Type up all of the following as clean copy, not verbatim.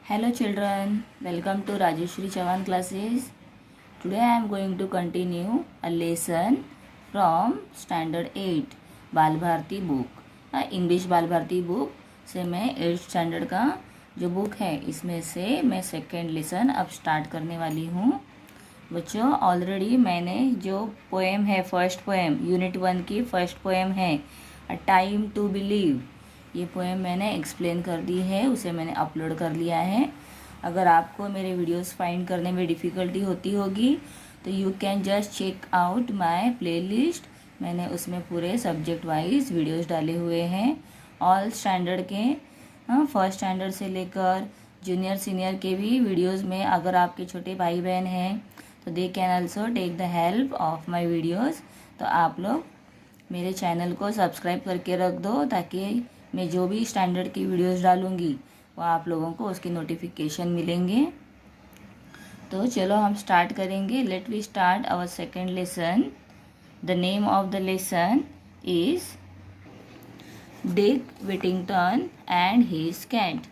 Hello children, welcome to Rajeshri Chavan classes. Today I am going to continue a lesson from standard 8 बाल Bharti book. English बाल Bharti book से मैं 8th standard का जो book है इसमें से मैं सेकेंड लेसन अब स्टार्ट करने वाली हूँ। बच्चों ऑलरेडी मैंने जो पोएम है फर्स्ट पोएम यूनिट 1 की फर्स्ट पोएम है अ टाइम टू बिलीव, ये पोएम मैंने एक्सप्लेन कर दी है, उसे मैंने अपलोड कर लिया है। अगर आपको मेरे वीडियोस फाइंड करने में डिफ़िकल्टी होती होगी तो you can just check out my playlist. मैंने उसमें पूरे सब्जेक्ट वाइज वीडियोस डाले हुए हैं ऑल स्टैंडर्ड के, फर्स्ट स्टैंडर्ड से लेकर जूनियर सीनियर के भी वीडियोस में। अगर आपके छोटे भाई बहन हैं तो they can also take the help of my videos. तो आप लोग मेरे चैनल को सब्सक्राइब करके रख दो ताकि मैं जो भी स्टैंडर्ड की वीडियोस डालूँगी वो आप लोगों को उसके नोटिफिकेशन मिलेंगे। तो चलो हम स्टार्ट करेंगे। Let we start our second lesson. The name of the lesson is Dick Whittington and his cat.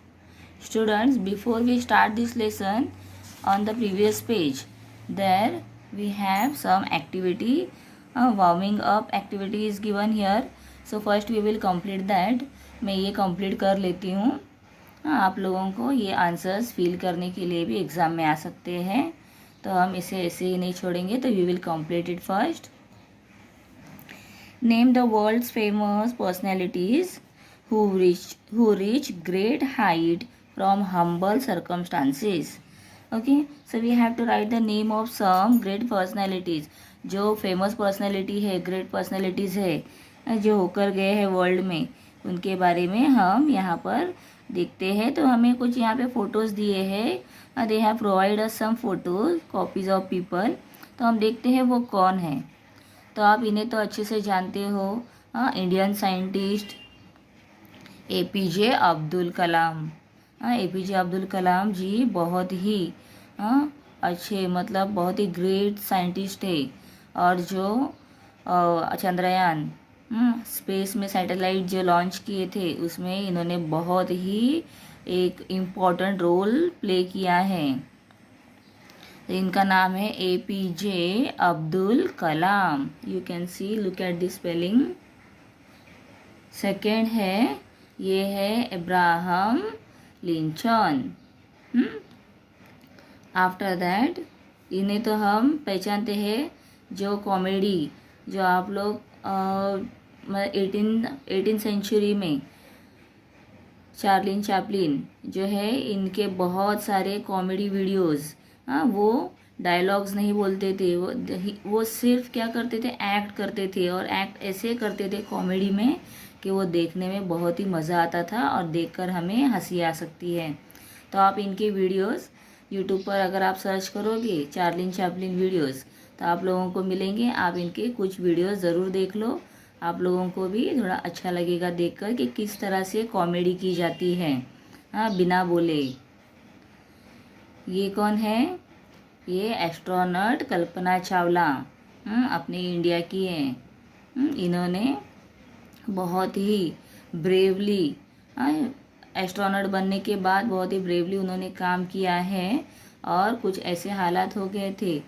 Students, before we start this lesson, on the previous page there we have some activity, warming up activity is given here. So first we will complete that. मैं ये complete कर लेती हूँ। आप लोगों को ये answers fill करने के लिए भी एग्ज़ाम में आ सकते हैं, तो हम इसे ऐसे ही नहीं छोड़ेंगे। तो we will complete it first. Name the world's famous personalities who reach great height from humble circumstances. Okay, so we have to write the name of some great personalities. जो फेमस पर्सनैलिटी है, great personalities है जो होकर गए हैं world में, उनके बारे में हम यहाँ पर देखते हैं। तो हमें कुछ यहाँ पे फ़ोटोज़ दिए हैं, they have provide us some photos copies of people. तो हम देखते हैं वो कौन है। तो आप इन्हें तो अच्छे से जानते हो, Indian scientist APJ Abdul Kalam. APJ Abdul Kalam जी बहुत ही अच्छे, मतलब बहुत ही ग्रेट साइंटिस्ट है। और जो चंद्रयान स्पेस में सैटेलाइट जो लॉन्च किए थे उसमें इन्होंने बहुत ही एक इम्पॉर्टेंट रोल प्ले किया है। तो इनका नाम है APJ Abdul Kalam. You can see, look at the spelling. Second है, ये है अब्राहम लिंकन। आफ्टर दैट इन्हें तो हम पहचानते हैं जो कॉमेडी, जो आप लोग 18th सेंचुरी में चार्लिन चैपलिन जो है, इनके बहुत सारे कॉमेडी वीडियोस, वो डायलॉग्स नहीं बोलते थे, वो सिर्फ क्या करते थे, एक्ट करते थे। और एक्ट ऐसे करते थे कॉमेडी में कि वो देखने में बहुत ही मज़ा आता था और देखकर हमें हंसी आ सकती है। तो आप इनके वीडियोस यूट्यूब पर अगर आप सर्च करोगे चार्लिन चैपलिन वीडियोस तो आप लोगों को मिलेंगे। आप इनके कुछ वीडियोस ज़रूर देख लो, आप लोगों को भी थोड़ा अच्छा लगेगा देखकर कि किस तरह से कॉमेडी की जाती है, बिना बोले। ये कौन है? ये एस्ट्रोनॉट कल्पना चावला अपने इंडिया की है। इन्होंने बहुत ही ब्रेवली एस्ट्रोनॉट बनने के बाद बहुत ही ब्रेवली उन्होंने काम किया है। और कुछ ऐसे हालात हो गए थे,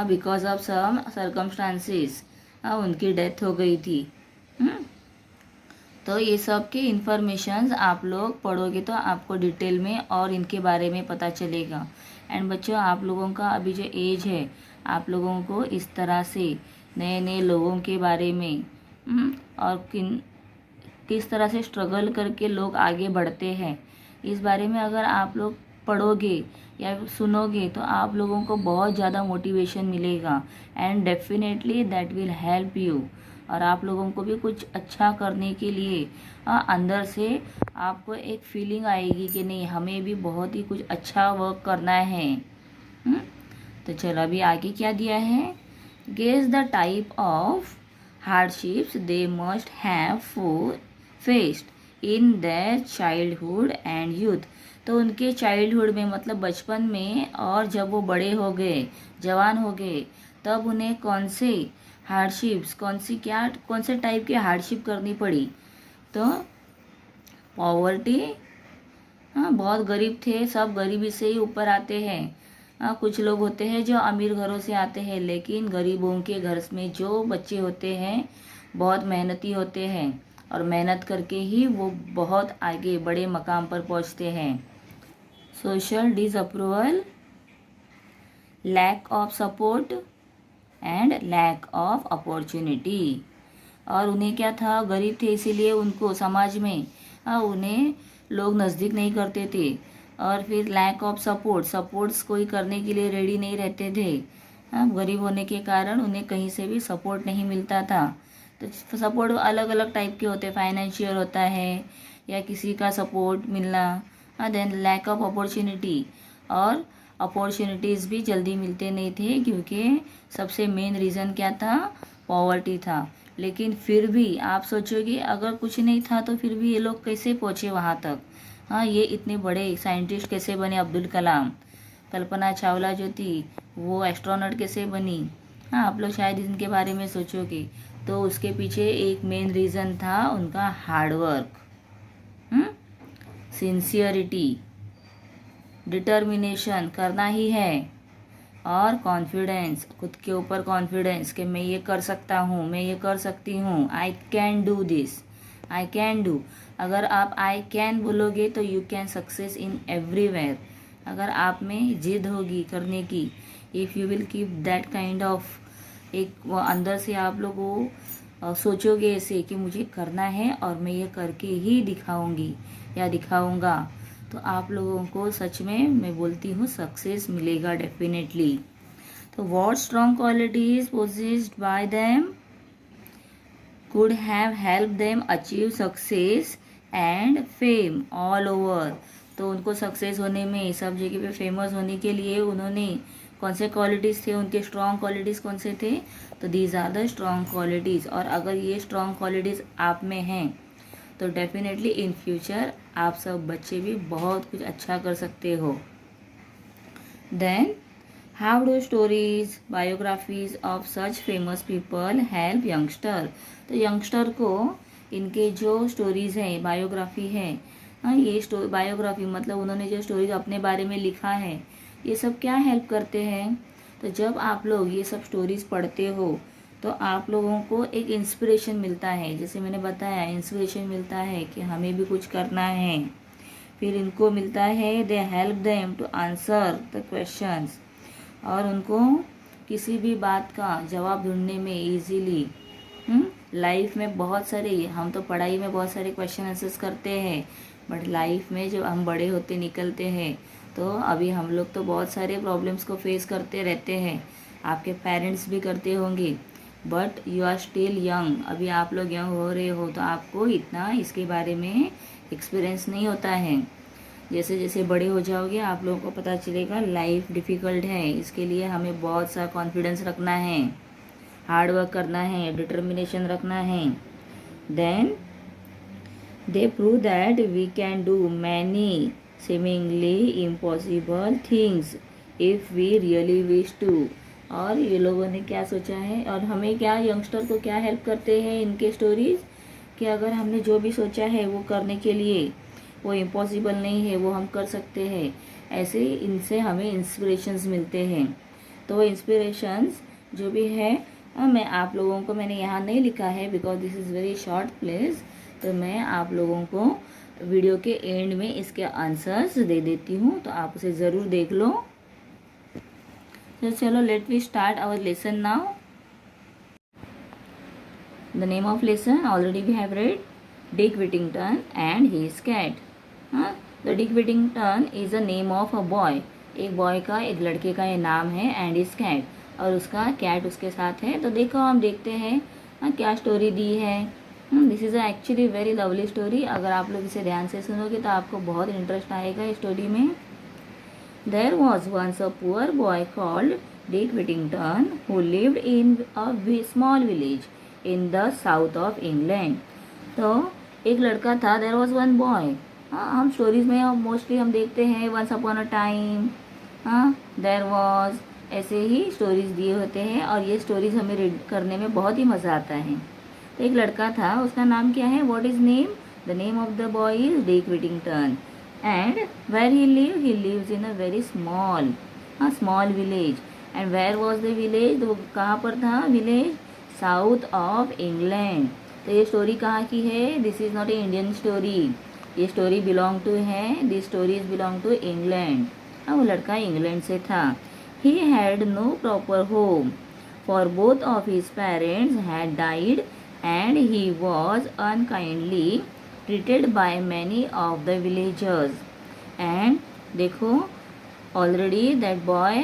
बिकॉज ऑफ सम सर्कमस्टांसेस उनकी डेथ हो गई थी। तो ये सब के इन्फॉर्मेशंस आप लोग पढ़ोगे तो आपको डिटेल में और इनके बारे में पता चलेगा। एंड बच्चों, आप लोगों का अभी जो एज है, आप लोगों को इस तरह से नए नए लोगों के बारे में और किस तरह से स्ट्रगल करके लोग आगे बढ़ते हैं, इस बारे में अगर आप लोग पढ़ोगे या सुनोगे तो आप लोगों को बहुत ज़्यादा मोटिवेशन मिलेगा। And definitely that will help you. और आप लोगों को भी कुछ अच्छा करने के लिए अंदर से आपको एक फीलिंग आएगी कि नहीं, हमें भी बहुत ही कुछ अच्छा वर्क करना है। तो चलो अभी आगे क्या दिया है। Guess the type of hardships they must have faced in their childhood and youth. तो उनके चाइल्डहुड में, मतलब बचपन में, और जब वो बड़े हो गए, जवान हो गए, तब उन्हें कौन से हार्डशिप्स, कौन से टाइप की हार्डशिप करनी पड़ी। तो पॉवर्टी, हाँ, बहुत गरीब थे, सब गरीबी से ही ऊपर आते हैं। हाँ, कुछ लोग होते हैं जो अमीर घरों से आते हैं, लेकिन गरीबों के घर में जो बच्चे होते हैं बहुत मेहनती होते हैं और मेहनत करके ही वो बहुत आगे बड़े मकाम पर पहुंचते हैं। Social disapproval, lack of support and lack of opportunity. और उन्हें क्या था, गरीब थे इसीलिए उनको समाज में उन्हें लोग नज़दीक नहीं करते थे। और फिर लैक ऑफ सपोर्ट्स कोई करने के लिए रेडी नहीं रहते थे। गरीब होने के कारण उन्हें कहीं से भी सपोर्ट नहीं मिलता था। तो सपोर्ट अलग अलग टाइप के होते हैं, फाइनेंशियल होता है या किसी का सपोर्ट मिलना। देन लैक ऑफ अपॉर्चुनिटी, और अपॉर्चुनिटीज़ भी जल्दी मिलते नहीं थे, क्योंकि सबसे मेन रीज़न क्या था, पॉवर्टी था। लेकिन फिर भी आप सोचोगे अगर कुछ नहीं था तो फिर भी ये लोग कैसे पहुँचे वहाँ तक। हाँ, ये इतने बड़े साइंटिस्ट कैसे बने, अब्दुल कलाम, कल्पना चावला जो थी वो एस्ट्रोनॉट कैसे बनी। हाँ, आप लोग शायद इनके बारे में सोचोगे, तो उसके पीछे एक मेन रीज़न था उनका हार्डवर्क, सिंसियरिटी, डिटर्मिनेशन, करना ही है, और कॉन्फिडेंस, खुद के ऊपर कॉन्फिडेंस कि मैं ये कर सकता हूँ, मैं ये कर सकती हूँ, I can do this, I can do. अगर आप आई कैन बोलोगे तो you can success in everywhere. अगर आप में जिद होगी करने की, if you will keep that kind of एक अंदर से आप लोग वो सोचोगे ऐसे कि मुझे करना है और मैं ये करके ही दिखाऊंगी या दिखाऊंगा, तो आप लोगों को सच में मैं बोलती हूँ सक्सेस मिलेगा डेफिनेटली। तो what strong qualities possessed by them could have helped them achieve success and fame all over। तो उनको सक्सेस होने में, सब जगह पे फेमस होने के लिए उन्होंने कौन से क्वालिटीज़ थे, उनके स्ट्रॉन्ग क्वालिटीज़ कौन से थे, तो these are the strong qualities. और अगर ये स्ट्रॉन्ग क्वालिटीज़ आप में हैं तो डेफिनेटली इन फ्यूचर आप सब बच्चे भी बहुत कुछ अच्छा कर सकते हो। Then how do stories, biographies of such famous people help youngster. तो यंगस्टर को इनके जो स्टोरीज़ हैं, बायोग्राफी है, ये बायोग्राफी मतलब उन्होंने जो स्टोरीज अपने बारे में लिखा है, ये सब क्या हेल्प करते हैं। तो जब आप लोग ये सब स्टोरीज पढ़ते हो तो आप लोगों को एक इंस्पिरेशन मिलता है, जैसे मैंने बताया इंस्पिरेशन मिलता है कि हमें भी कुछ करना है। फिर इनको मिलता है they help them to answer the questions, और उनको किसी भी बात का जवाब ढूंढने में इजीली। लाइफ में बहुत सारे, हम तो पढ़ाई में बहुत सारे क्वेश्चन आंसर्स करते हैं, बट लाइफ में जब हम बड़े होते निकलते हैं तो अभी हम लोग तो बहुत सारे प्रॉब्लम्स को फेस करते रहते हैं, आपके पेरेंट्स भी करते होंगे, but you are still young, अभी आप लोग यंग हो रहे हो तो आपको इतना इसके बारे में एक्सपीरियंस नहीं होता है। जैसे जैसे बड़े हो जाओगे आप लोगों को पता चलेगा लाइफ डिफ़िकल्ट है, इसके लिए हमें बहुत सा कॉन्फिडेंस रखना है, हार्ड वर्क करना है, डिटर्मिनेशन रखना है। Then they prove that we can do many seemingly impossible things if we really wish to। और ये लोगों ने क्या सोचा है, और हमें क्या, यंगस्टर को क्या हेल्प करते हैं इनके स्टोरीज, कि अगर हमने जो भी सोचा है वो करने के लिए वो इम्पॉसिबल नहीं है, वो हम कर सकते हैं। ऐसे इनसे हमें इंस्पिरेशंस मिलते हैं। तो वो इंस्पिरेशंस जो भी है मैं आप लोगों को, मैंने यहाँ नहीं लिखा है because this is very short place, तो मैं आप लोगों को वीडियो के एंड में इसके आंसर्स दे देती हूँ, तो आप उसे ज़रूर देख लो। तो चलो let we start our lesson now. The name of lesson already we have read, Dick Whittington and his cat. The Dick Whittington is the name of a boy, एक बॉय का, एक लड़के का ये नाम है, एंड हिज कैट, और उसका कैट उसके साथ है। तो देखो हम देखते हैं क्या स्टोरी दी है। This is actually very lovely story, अगर आप लोग इसे ध्यान से सुनोगे तो आपको बहुत इंटरेस्ट आएगा इस स्टोरी में। There was once a poor boy called Dick Whittington who lived in a small village in the south of England. तो एक लड़का था, देयर वॉज वन बॉय। हम स्टोरीज में मोस्टली हम देखते हैं once upon a time, there was, ऐसे ही स्टोरीज दिए होते हैं, और ये स्टोरीज हमें रीड करने में बहुत ही मज़ा आता है। एक लड़का था, उसका नाम क्या है, what is name, the name of the boy is Dick Whittington. And where he live? He lives in a very small village. And where was the village? तो कहाँ पर था village? South of England. तो ये story कहाँ की है? This is not a Indian story. ये स्टोरी बिलोंग टू है, this story is belong to England. हाँ, वो लड़का इंग्लैंड से था। He had no proper home, for both of his parents had died and he was unkindly treated by many of the villagers. And देखो, already that boy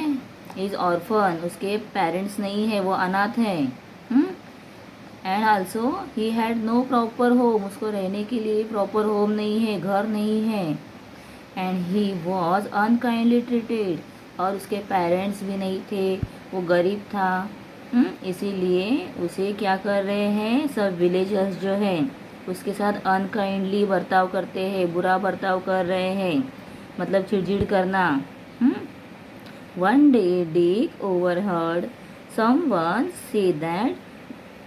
is orphan, उसके parents नहीं है, वो अनाथ है। And also he had no proper home, उसको रहने के लिए प्रॉपर होम नहीं है, घर नहीं है। And he was unkindly treated, और उसके पेरेंट्स भी नहीं थे, वो गरीब था। इसीलिए उसे क्या कर रहे हैं, सब विलेजर्स जो है उसके साथ अनकाइंडली बर्ताव करते हैं, बुरा बर्ताव कर रहे हैं, मतलब चिड़चिड़ करना। One day Dick overheard someone say that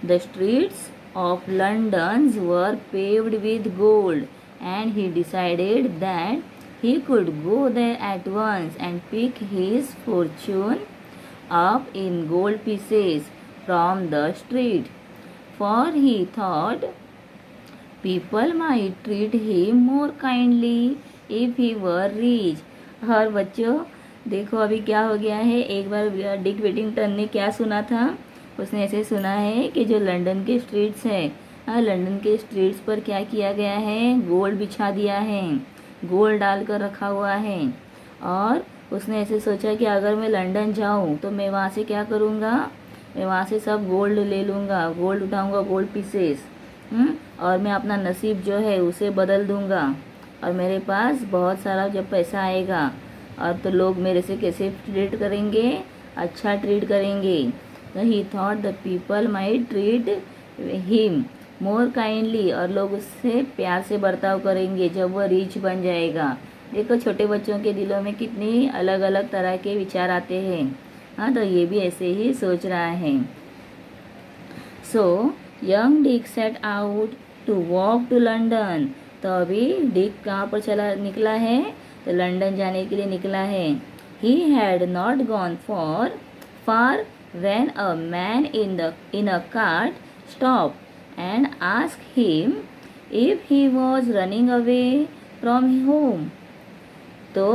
the streets of London were paved with gold, and he decided that he could go there at once and pick his fortune up in gold pieces from the street, for he thought people might treat him more kindly if he were rich। और बच्चों देखो अभी क्या हो गया है। एक बार Dick वेटिंगटन ने क्या सुना था, उसने ऐसे सुना है कि जो लंदन के स्ट्रीट्स है, लंदन के स्ट्रीट्स पर क्या किया गया है, गोल्ड बिछा दिया है, गोल्ड डालकर रखा हुआ है। और उसने ऐसे सोचा कि अगर मैं लंदन जाऊं तो मैं वहाँ से क्या करूँगा, मैं वहाँ से सब गोल्ड ले लूँगा, गोल्ड उठाऊँगा, गोल्ड पीसेस, और मैं अपना नसीब जो है उसे बदल दूँगा, और मेरे पास बहुत सारा जब पैसा आएगा और तो लोग मेरे से कैसे ट्रीट करेंगे, अच्छा ट्रीट करेंगे। तो ही thought the people might treat him more kindly, और लोग उससे प्यार से बर्ताव करेंगे जब वह रिच बन जाएगा। देखो छोटे बच्चों के दिलों में कितनी अलग अलग तरह के विचार आते हैं। हाँ, तो ये भी ऐसे ही सोच रहा है। So young Dick set out to walk to London. तो अभी डिक कहाँ पर चला निकला है, तो लंदन जाने के लिए निकला है। He had not gone for far when a man in a cart stopped and asked him if he was running away from home। तो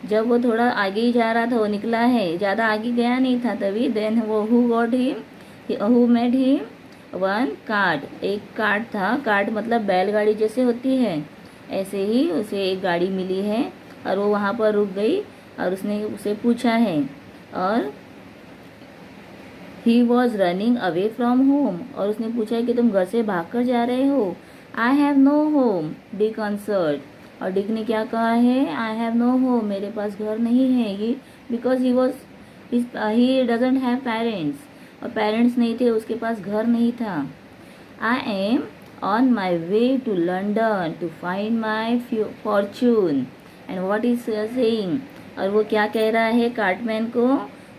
जब वो थोड़ा आगे ही जा रहा था, वो निकला है, ज़्यादा आगे गया नहीं था, तभी देन वो who met him one cart, एक कार्ट था। कार्ट मतलब बैलगाड़ी जैसे होती है, ऐसे ही उसे एक गाड़ी मिली है और वो वहाँ पर रुक गई और उसने उसे पूछा है, और He was running away from home, और उसने पूछा कि तुम घर से भागकर जा रहे हो। I have no home, Dick answered, और डिक ने क्या कहा है, I have no home, मेरे पास घर नहीं है। ये because he doesn't have parents, और पेरेंट्स नहीं थे, उसके पास घर नहीं था। I am on my way to London to find my fortune, and what is saying, और वो क्या कह रहा है, कार्टमैन को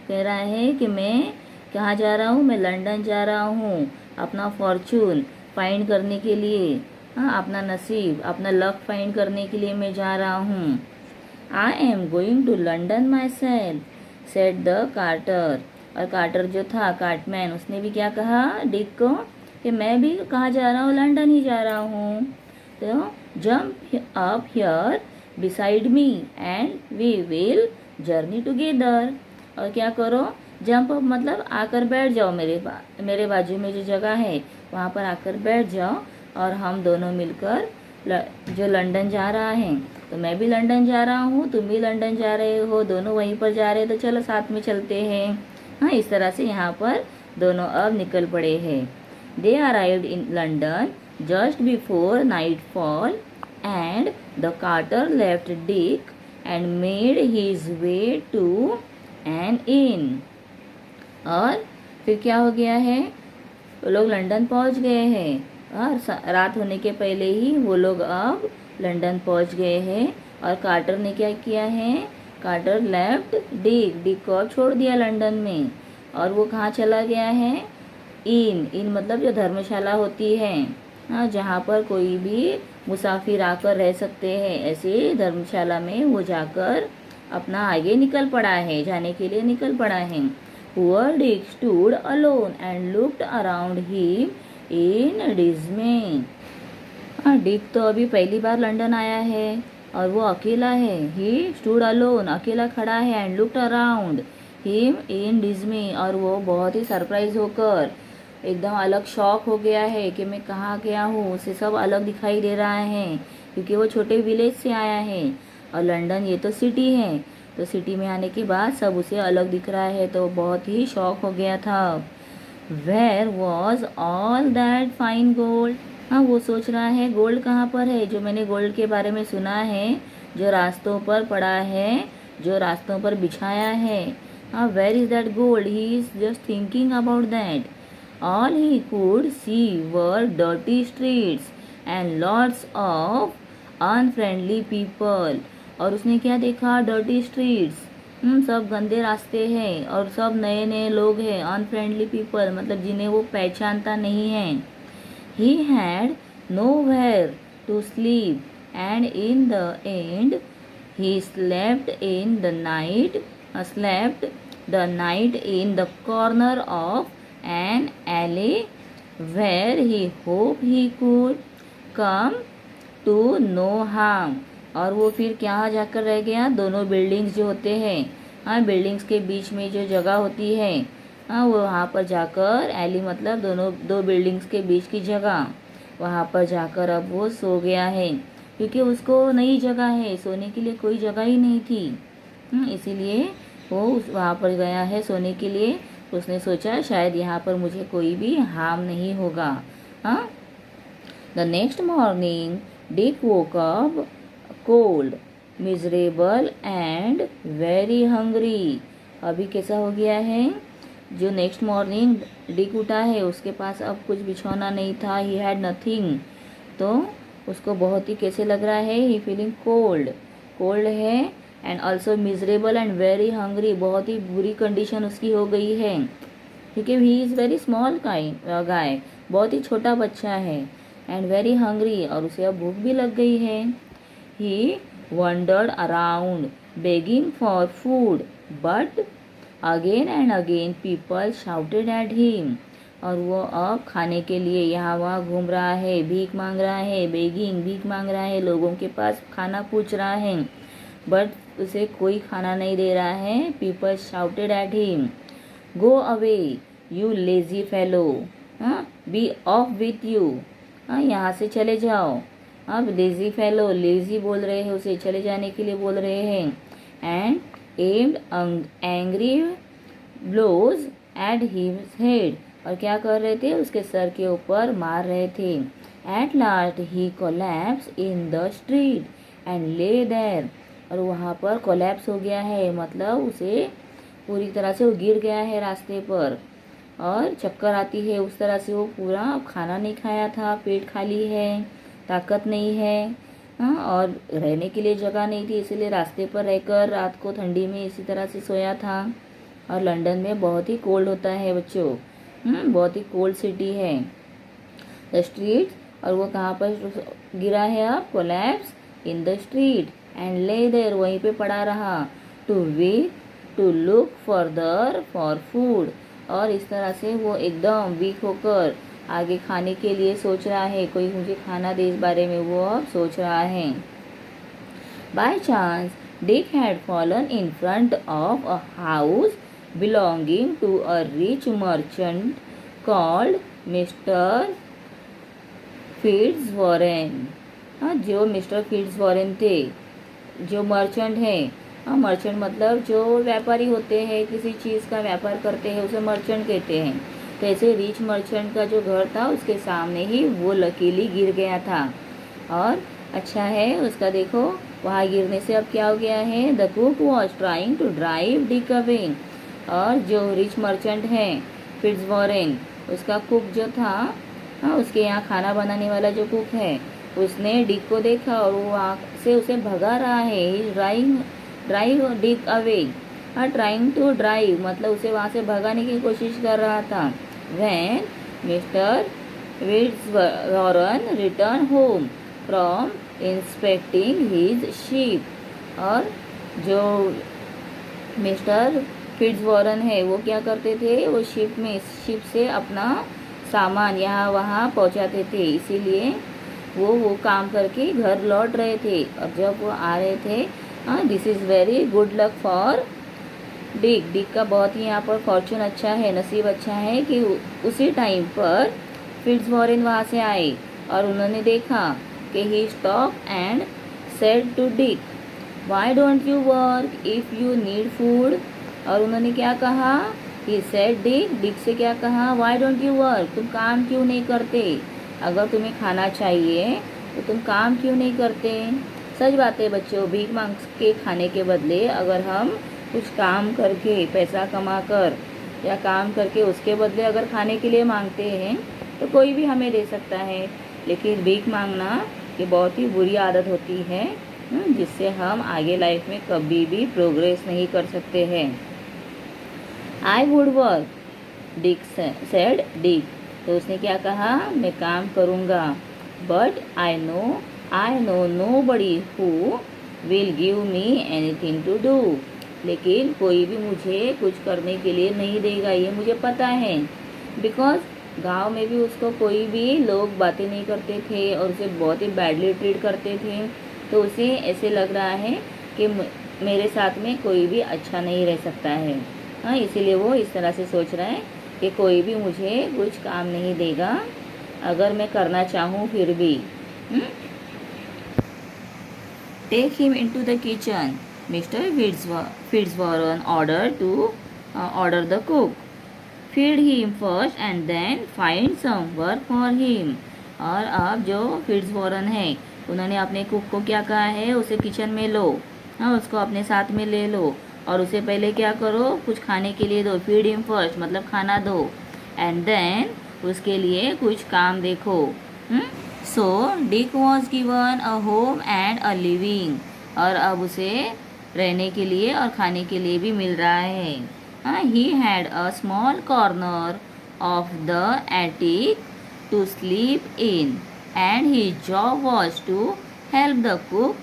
कह रहा है कि मैं कहाँ जा रहा हूँ, मैं लंदन जा रहा हूँ अपना फॉर्चून फाइंड करने के लिए। हाँ, अपना नसीब, अपना लक फाइंड करने के लिए मैं जा रहा हूँ। I am going to London myself, said the carter, और कार्टर जो था कार्टमैन, उसने भी क्या कहा डिक को कि मैं भी कहाँ जा रहा हूँ, लंदन ही जा रहा हूँ। तो jump up here beside me and we will journey together, और क्या करो, जंप अप मतलब आकर बैठ जाओ, मेरे बाजू में जो जगह है वहाँ पर आकर बैठ जाओ, और हम दोनों मिलकर जो लंदन जा रहा है, तो मैं भी लंदन जा रहा हूँ, तुम भी लंदन जा रहे हो, दोनों वहीं पर जा रहे हैं, तो चलो साथ में चलते हैं। हाँ, इस तरह से यहाँ पर दोनों अब निकल पड़े हैं। They arrived in London just before nightfall and the carter left Dick and made his way to an inn. और फिर क्या हो गया है, वो लोग लंदन पहुंच गए हैं, और रात होने के पहले ही वो लोग अब लंदन पहुंच गए हैं। और कार्टर ने क्या किया है, कार्टर लेफ्ट डिक को छोड़ दिया लंदन में, और वो कहाँ चला गया है, इन मतलब जो धर्मशाला होती है, हाँ, जहाँ पर कोई भी मुसाफिर आकर रह सकते हैं, ऐसे धर्मशाला में वो जाकर अपना आगे निकल पड़ा है, जाने के लिए निकल पड़ा है। Poor Dick stood alone and looked around him in dismay. Dick तो अभी पहली बार लंदन आया है और वो अकेला है। ही स्टूड अलोन, अकेला खड़ा है, and looked around him in dismay, और वो बहुत ही सरप्राइज होकर एकदम अलग शॉक हो गया है कि मैं कहाँ गया हूँ। उसे सब अलग दिखाई दे रहा है क्योंकि वो छोटे विलेज से आया है और लंदन ये तो सिटी है, तो सिटी में आने के बाद सब उसे अलग दिख रहा है, तो बहुत ही शॉक हो गया था। Where was all that fine gold. हाँ, वो सोच रहा है गोल्ड कहाँ पर है, जो मैंने गोल्ड के बारे में सुना है, जो रास्तों पर पड़ा है, जो रास्तों पर बिछाया है। हाँ, where is that gold, he is just thinking about that. All he could see were dirty streets and lots of unfriendly people. और उसने क्या देखा, डर्टी स्ट्रीट्स, सब गंदे रास्ते हैं और सब नए नए लोग हैं। अनफ्रेंडली पीपल मतलब जिन्हें वो पहचानता नहीं है। He had nowhere to sleep, and in the end, he slept the night in the corner of an alley where he hoped he could come to no harm. और वो फिर क्या जाकर रह गया, दोनों बिल्डिंग्स जो होते हैं, हाँ, बिल्डिंग्स के बीच में जो जगह होती है, हाँ, वो वहाँ पर जाकर, एली मतलब दो बिल्डिंग्स के बीच की जगह, वहाँ पर जाकर अब वो सो गया है क्योंकि उसको नई जगह है, सोने के लिए कोई जगह ही नहीं थी। इसीलिए वो वहाँ पर गया है सोने के लिए। उसने सोचा शायद यहाँ पर मुझे कोई भी हार्म नहीं होगा। हाँ, the next morning Dick woke up cold, miserable and very hungry. अभी कैसा हो गया है, जो नेक्स्ट मॉर्निंग डिक उठा है उसके पास अब कुछ बिछौना नहीं था। ही हैड नथिंग, तो उसको बहुत ही कैसे लग रहा है, ही फीलिंग कोल्ड, कोल्ड है, and also miserable and very hungry, बहुत ही बुरी कंडीशन उसकी हो गई है क्योंकि ही इज़ वेरी स्मॉल गाय, बहुत ही छोटा बच्चा है, एंड वेरी हंग्री, और उसे अब भूख भी लग गई है। He wandered around begging for food, but again and again people shouted at him, और वो अब खाने के लिए यहाँ वहाँ घूम रहा है, भीख मांग रहा है, बेगिंग भीख मांग रहा है, लोगों के पास खाना पूछ रहा है, बट उसे कोई खाना नहीं दे रहा है। People shouted at him, go away you lazy fellow, हाँ, बी ऑफ विथ यू, हाँ, यहाँ से चले जाओ। अब लेजी फेलो, लेजी बोल रहे हैं उसे, चले जाने के लिए बोल रहे हैं। And aimed angry blows at his head, और क्या कर रहे थे, उसके सर के ऊपर मार रहे थे। At last he collapse in the street and lay there, और वहाँ पर कोलैप्स हो गया है, मतलब उसे पूरी तरह से वो गिर गया है रास्ते पर, और चक्कर आती है उस तरह से। वो पूरा खाना नहीं खाया था, पेट खाली है, ताकत नहीं है, हाँ, और रहने के लिए जगह नहीं थी, इसीलिए रास्ते पर रहकर रात को ठंडी में इसी तरह से सोया था। और लंदन में बहुत ही कोल्ड होता है बच्चों, बहुत ही कोल्ड सिटी है। द स्ट्रीट, और वो कहाँ पर गिरा है अब, collapse in the street and lay there, वहीं पे पड़ा रहा। To look further for food, और इस तरह से वो एकदम वीक होकर आगे खाने के लिए सोच रहा है, कोई मुझे खाना दे, इस बारे में वो अब सोच रहा है। By chance Dick had fallen in front of a house belonging to a rich merchant called Mr Fitzwarren. हाँ, जो मिस्टर फिट्जवॉरेन थे, जो मर्चेंट हैं, हाँ, मर्चेंट मतलब जो व्यापारी होते हैं, किसी चीज़ का व्यापार करते हैं, उसे मर्चेंट कहते हैं। तो ऐसे रिच मर्चेंट का जो घर था उसके सामने ही वो लकीली गिर गया था। और अच्छा है उसका, देखो वहाँ गिरने से अब क्या हो गया है, the cook was trying to drive Dick away, और जो रिच मर्चेंट हैं फिट्जवॉरेन, उसका कुक जो था, हाँ, उसके यहाँ खाना बनाने वाला जो कुक है, उसने डिक को देखा और वो वहाँ से उसे भगा रहा है। ड्राइव डिक अवे, हाँ, ट्राइंग टू ड्राइव मतलब उसे वहाँ से भगाने की कोशिश कर रहा था। When Mr Fitzwarren return home, from inspecting his sheep. और जो मिस्टर फिट्जवॉरन है वो क्या करते थे, वो शिप से अपना सामान यहाँ वहाँ पहुँचाते थे, इसीलिए वो काम करके घर लौट रहे थे। और जब वो आ रहे थे, this is very good luck for Dick का बहुत ही यहाँ पर फॉर्चून अच्छा है, नसीब अच्छा है कि उसी टाइम पर फिट्जवॉरन वहाँ से आए और उन्होंने देखा कि he stop and said to Dick, why don't you work if you need food. और उन्होंने क्या कहा, ही सेड डिक से क्या कहा, वाई डोंट यू वर्क, तुम काम क्यों नहीं करते, अगर तुम्हें खाना चाहिए तो तुम काम क्यों नहीं करते। सच बात है बच्चों, भीख मांग के खाने के बदले अगर हम कुछ काम करके पैसा कमा कर या काम करके उसके बदले अगर खाने के लिए मांगते हैं तो कोई भी हमें दे सकता है। लेकिन भीख मांगना ये बहुत ही बुरी आदत होती है, जिससे हम आगे लाइफ में कभी भी प्रोग्रेस नहीं कर सकते हैं। I would work, Dick said Dick, तो उसने क्या कहा, मैं काम करूँगा, but I know nobody who will give me anything to do, लेकिन कोई भी मुझे कुछ करने के लिए नहीं देगा, ये मुझे पता है। बिकॉज गांव में भी उसको कोई भी लोग बातें नहीं करते थे और उसे बहुत ही बैडली ट्रीट करते थे, तो उसे ऐसे लग रहा है कि मेरे साथ में कोई भी अच्छा नहीं रह सकता है। हाँ, इसीलिए वो इस तरह से सोच रहा है कि कोई भी मुझे कुछ काम नहीं देगा अगर मैं करना चाहूँ फिर भी। Take him into the kitchen, Mr Fitzwarren order the cook, feed him first and then find some work for him। और अब जो फिट्जवॉरन है उन्होंने अपने कुक को क्या कहा है, उसे किचन में लो, हाँ उसको अपने साथ में ले लो और उसे पहले क्या करो, कुछ खाने के लिए दो, फीड हिम फर्स्ट मतलब खाना दो, एंड देन उसके लिए कुछ काम देखो। So Dick was given a home and a living, और अब उसे रहने के लिए और खाने के लिए भी मिल रहा है। He had a small corner of the attic to sleep in and his job was to help the cook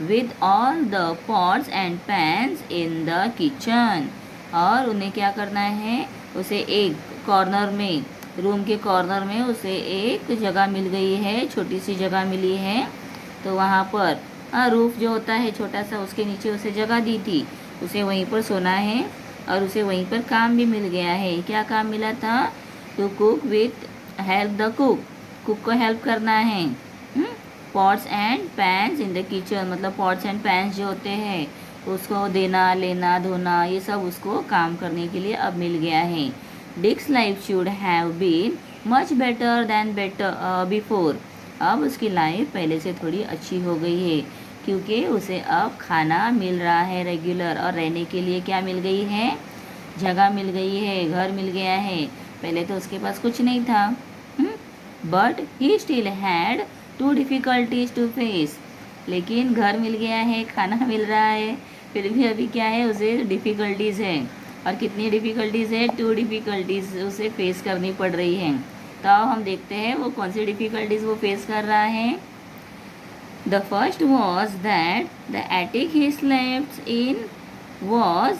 with all the pots and pans in the kitchen। और उन्हें क्या करना है, उसे एक कॉर्नर में, रूम के कॉर्नर में उसे एक जगह मिल गई है, छोटी सी जगह मिली है, तो वहाँ पर रूफ जो होता है छोटा सा, उसके नीचे उसे जगह दी थी, उसे वहीं पर सोना है और उसे वहीं पर काम भी मिल गया है। क्या काम मिला था, to cook with help the cook को हेल्प करना है। Pots and pans in the kitchen, मतलब पॉट्स एंड पैंस जो होते हैं उसको देना लेना धोना ये सब उसको काम करने के लिए अब मिल गया है। Dick's life should have been much better than before, अब उसकी लाइफ पहले से थोड़ी अच्छी हो गई है क्योंकि उसे अब खाना मिल रहा है रेगुलर, और रहने के लिए क्या मिल गई है, जगह मिल गई है, घर मिल गया है। पहले तो उसके पास कुछ नहीं था। But he still had two difficulties to face, लेकिन घर मिल गया है, खाना मिल रहा है, फिर भी अभी क्या है, उसे डिफ़िकल्टीज़ है। और कितनी डिफ़िकल्टीज़ है, 2 डिफ़िकल्टीज़ उसे फेस करनी पड़ रही हैं। तो अब हम देखते हैं वो कौन सी डिफ़िकल्टीज़ वो फेस कर रहा है। The first was that the attic he slept in was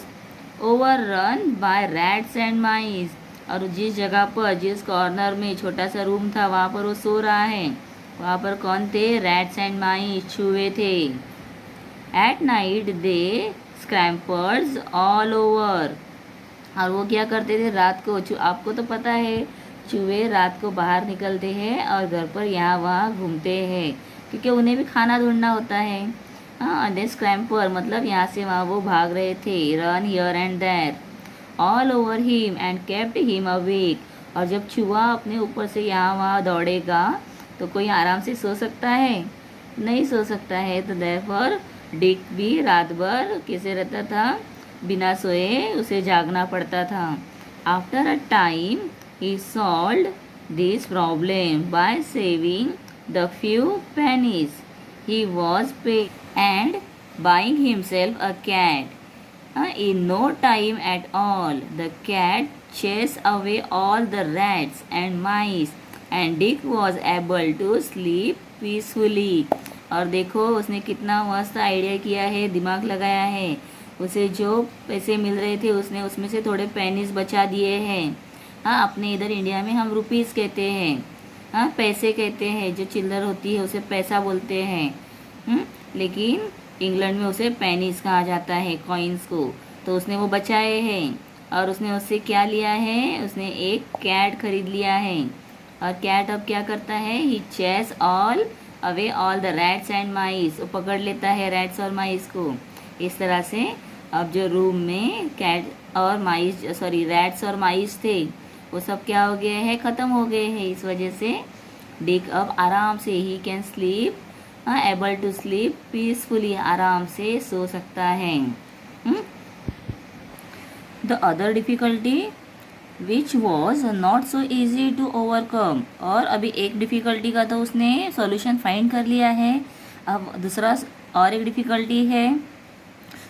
overrun by rats and mice, और जिस जगह पर, जिस कॉर्नर में छोटा सा रूम था वहाँ पर वो सो रहा है, वहाँ पर कौन थे, रैट्स एंड माइस, चूहे थे। At night they scampers all over, और वो क्या करते थे रात को, आपको तो पता है चूहे रात को बाहर निकलते हैं और घर पर यहाँ वहाँ घूमते हैं क्योंकि उन्हें भी खाना ढूंढना होता है। दे स्क्रैम्पर मतलब यहाँ से वहाँ वो भाग रहे थे, run here and there all over him and kept him awake, और जब चूहा अपने ऊपर से यहाँ वहाँ दौड़ेगा तो कोई आराम से सो सकता है, नहीं सो सकता है। तो देयरफॉर डिक भी रात भर कैसे रहता था, बिना सोए उसे जागना पड़ता था। After a time he solved this problem by saving the few pennies he was paid and buying himself a cat। In no time at all, the cat chased away all the rats and mice, and Dick was able to sleep peacefully. और देखो उसने कितना मस्त idea किया है, दिमाग लगाया है। उसे जो पैसे मिल रहे थे उसने उसमें से थोड़े पेनीज बचा दिए हैं। हाँ, अपने इधर इंडिया में हम रुपीस कहते हैं, हाँ पैसे कहते हैं, जो चिल्लर होती है उसे पैसा बोलते हैं। लेकिन इंग्लैंड में उसे पेनीज कहा जाता है, कॉइन्स को। तो उसने वो बचाए हैं और उसने उससे क्या लिया है, उसने एक कैट खरीद लिया है। और कैट अब क्या करता है, he chase all away all the rats and mice, वो पकड़ लेता है रैट्स और माइस को। इस तरह से अब जो रूम में कैट और माइस रैट्स और माइस थे वो सब क्या हो गए हैं, ख़त्म हो गए हैं। इस वजह से डिक अब आराम से ही can sleep, able to sleep peacefully, आराम से सो सकता है। The other difficulty which was not so easy to overcome, और अभी एक डिफ़िकल्टी का तो उसने सॉल्यूशन फाइंड कर लिया है। अब दूसरा और एक डिफ़िकल्टी है,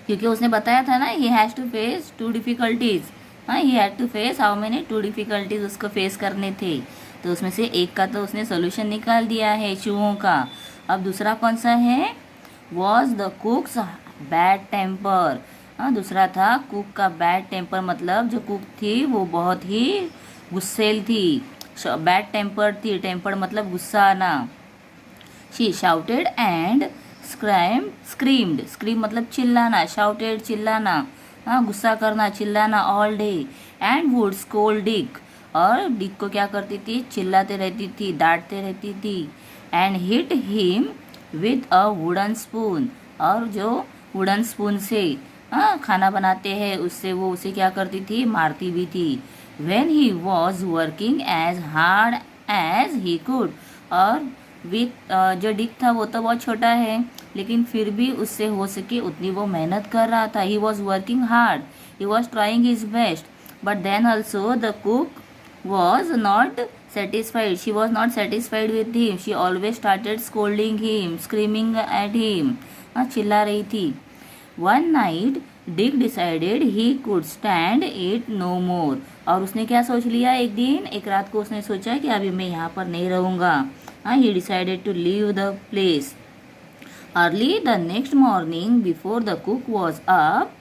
क्योंकि उसने बताया था ना he has to face 2 difficulties. हाँ, he had to face how many 2 difficulties उसको फेस करने थे। तो उसमें से एक का तो उसने सोल्यूशन निकाल दिया है, चूहों का। अब दूसरा कौन सा है, was the cook's bad temper. हाँ, दूसरा था कुक का बैड टेम्पर, मतलब जो कुक थी वो बहुत ही गुस्सेल थी, बैड टेम्पर थी, टेम्पर मतलब गुस्सा आना। She shouted and screamed, scream मतलब चिल्लाना, शाउटेड चिल्लाना, हाँ गुस्सा करना, चिल्लाना, all day. And would scold Dick, और डिक को क्या करती थी, चिल्लाते रहती थी, डांटते रहती थी। And hit him with a wooden spoon, और जो वुडन स्पून से खाना बनाते हैं उससे वो उसे क्या करती थी, मारती भी थी। When he was working as hard as he could, और विथ जो डिक था वो तो बहुत छोटा है, लेकिन फिर भी उससे हो सके उतनी वो मेहनत कर रहा था। He was working hard, he was trying his best, but then also the cook was not satisfied. She was not satisfied with him. She always started scolding him, screaming at him. चिल्ला रही थी। One night, Dick decided he could stand it no more. और उसने क्या सोच लिया, एक दिन, एक रात को उसने सोचा कि अभी मैं यहाँ पर नहीं रहूँगा। He decided to leave the place. Early the next morning, before the cook was up,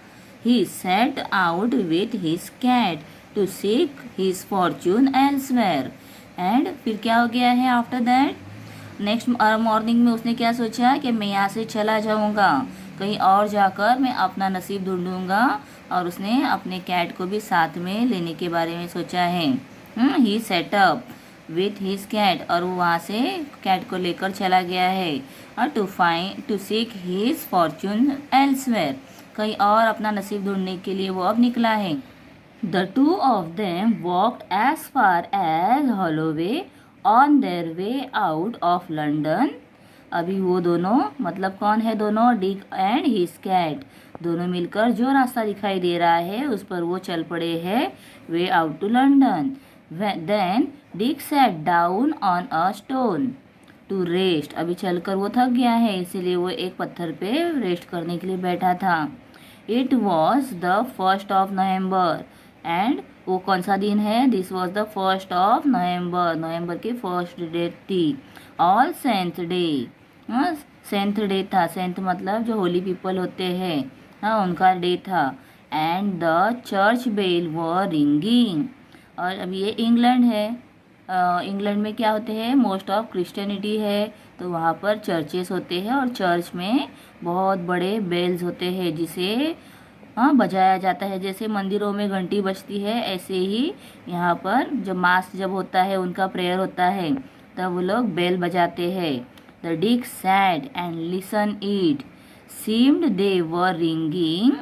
he set out with his cat to seek his fortune elsewhere. And फिर क्या हो गया है, आफ्टर दैट नेक्स्ट मॉर्निंग में उसने क्या सोचा कि मैं यहाँ से चला जाऊँगा, कहीं और जाकर मैं अपना नसीब ढूंढूंगा। और उसने अपने कैट को भी साथ में लेने के बारे में सोचा है। ही सेटअप विथ हिज कैट, और वो वहाँ से कैट को लेकर चला गया है। और to seek his fortune elsewhere, कहीं और अपना नसीब ढूंढने के लिए वो अब निकला है। The two of them walked as far as Holloway on their way out of London. अभी वो दोनों, मतलब कौन है दोनों, डिक एंड हिज कैट, दोनों मिलकर जो रास्ता दिखाई दे रहा है उस पर वो चल पड़े हैं, way out to London. Then Dick sat down on a stone to rest, अभी चलकर वो थक गया है इसीलिए वो एक पत्थर पे रेस्ट करने के लिए बैठा था। It was the 1st of November, and वो कौन सा दिन है, this was the 1st of November, नवंबर की 1st डेट थी। ऑल सेंथ डे, सेंथ डे था, सेंथ मतलब जो होली पीपल होते हैं, हाँ उनका डे था। And the church bell were ringing, और अब ये इंग्लैंड है, इंग्लैंड में क्या होते हैं, मोस्ट ऑफ क्रिश्चियनिटी है, तो वहाँ पर चर्चेस होते हैं और चर्च में बहुत बड़े बेल्स होते हैं जिसे बजाया जाता है। जैसे मंदिरों में घंटी बजती है ऐसे ही यहाँ पर जब मास जब होता है, उनका प्रेयर होता है, तब वो लोग बेल बजाते हैं। The Dick sad and listen it, seemed they were ringing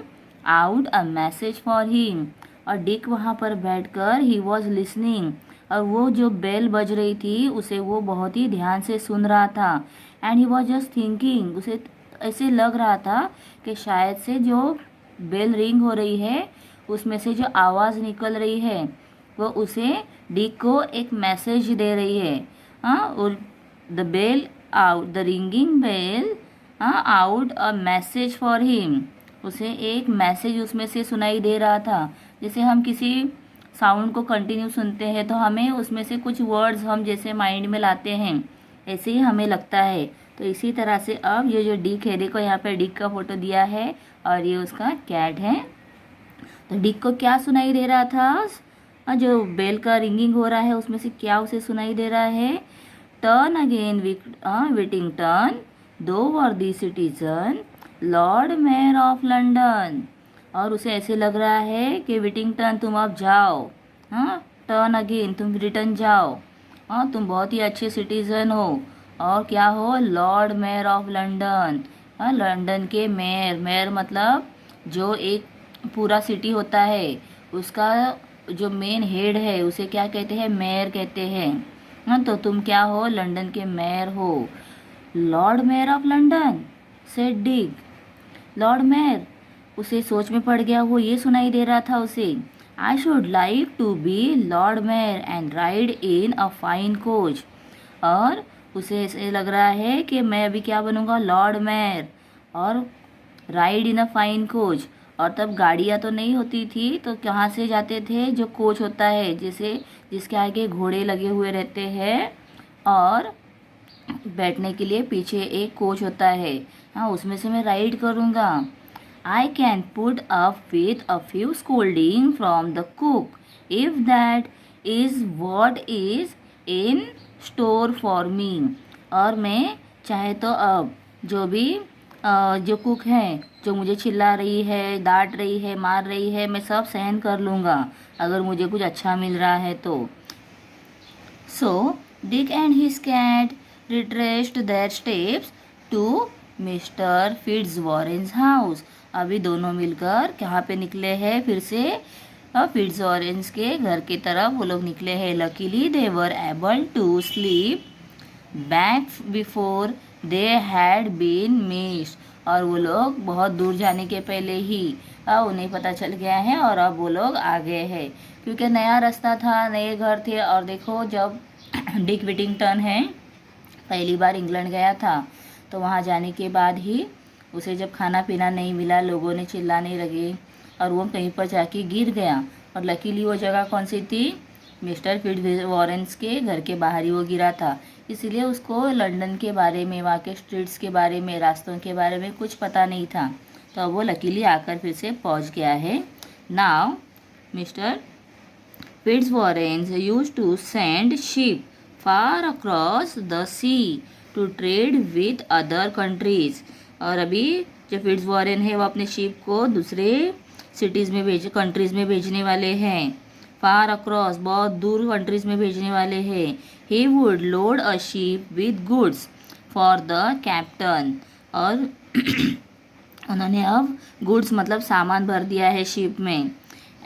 out a message for him, और डिक वहाँ पर बैठकर ही वॉज लिसनिंग, और वो जो बेल बज रही थी उसे वो बहुत ही ध्यान से सुन रहा था। And he was just thinking, उसे ऐसे लग रहा था कि शायद से जो बेल रिंग हो रही है उसमें से जो आवाज़ निकल रही है वो उसे डिक को एक मैसेज दे रही है। और the bail out, the ringing bail out a message for him, उसे एक मैसेज उसमें से सुनाई दे रहा था। जैसे हम किसी साउंड को कंटिन्यू सुनते हैं तो हमें उसमें से कुछ वर्ड्स हम जैसे माइंड में लाते हैं, ऐसे ही हमें लगता है। तो इसी तरह से अब ये जो डिक है, देखो यहाँ पे डिक का फोटो दिया है और ये उसका कैट है। तो डिक को क्या सुनाई दे रहा था? जो बेल का रिंगिंग हो रहा है उसमें से क्या उसे सुनाई दे रहा है? टर्न अगेन विटिंगटन, दो वर्दी citizen, Lord mayor of London. और उसे ऐसे लग रहा है कि विटिंगटन तुम अब जाओ, हाँ, टर्न अगेन तुम रिटर्न जाओ, हाँ, तुम बहुत ही अच्छे सिटीजन हो और क्या हो? लॉर्ड मेयर ऑफ लंदन, हाँ, लंदन के मेयर। मेयर मतलब जो एक पूरा सिटी होता है उसका जो मेन हेड है उसे क्या कहते हैं? मेयर कहते हैं। हाँ, तो तुम क्या हो? लंदन के मेयर हो। Lord mayor of London, said Dick. Lord mayor, उसे सोच में पड़ गया, वो ये सुनाई दे रहा था उसे, I should like to be lord mayor and ride in a fine coach. और उसे ऐसे लग रहा है कि मैं अभी क्या बनूंगा? लॉर्ड मेयर, और ride in a fine coach. और तब गाड़ियाँ तो नहीं होती थी, तो कहाँ से जाते थे? जो कोच होता है, जिसके आगे घोड़े लगे हुए रहते हैं और बैठने के लिए पीछे एक कोच होता है, हाँ, उसमें से मैं राइड करूँगा। I can put up with a few scolding from the cook if that is what is in store for me. और मैं चाहे तो अब जो भी जो कुक है, जो मुझे चिल्ला रही है, डांट रही है, मार रही है, मैं सब सहन कर लूँगा अगर मुझे कुछ अच्छा मिल रहा है तो। So Dick and his cat retraced their steps to mister Fitzwarren's house. अभी दोनों मिलकर कहाँ पे निकले हैं? फिर से फिट्ज़वॉरेन्स के घर की तरफ वो लोग निकले हैं। Luckily they were able to slip back before they had been missed. और वो लोग बहुत दूर जाने के पहले ही उन्हें पता चल गया है और अब वो लोग आ गए हैं, क्योंकि नया रास्ता था, नए घर थे। और देखो, जब डिक विटिंगटन है पहली बार इंग्लैंड गया था, तो वहाँ जाने के बाद ही उसे जब खाना पीना नहीं मिला, लोगों ने चिल्लाने लगे और वो कहीं पर जाके गिर गया। और लकीली वो जगह कौन सी थी? मिस्टर फिट्ज़वॉरेन्स के घर के बाहर ही वो गिरा था। इसलिए उसको लंदन के बारे में, वहाँ के स्ट्रीट्स के बारे में, रास्तों के बारे में कुछ पता नहीं था। तो अब वो लकीली आकर फिर से पहुँच गया है। Now mister Fitzwarren's used to send ship far across the sea to trade with other countries. और अभी जो फिट्ज़वॉरेन है वो अपने शिप को दूसरे सिटीज़ में कंट्रीज़ में भेजने वाले हैं। फार अक्रॉस, बहुत दूर कंट्रीज़ में भेजने वाले हैं। He would load a ship with goods for the captain. और उन्होंने अब गुड्स मतलब सामान भर दिया है शिप में।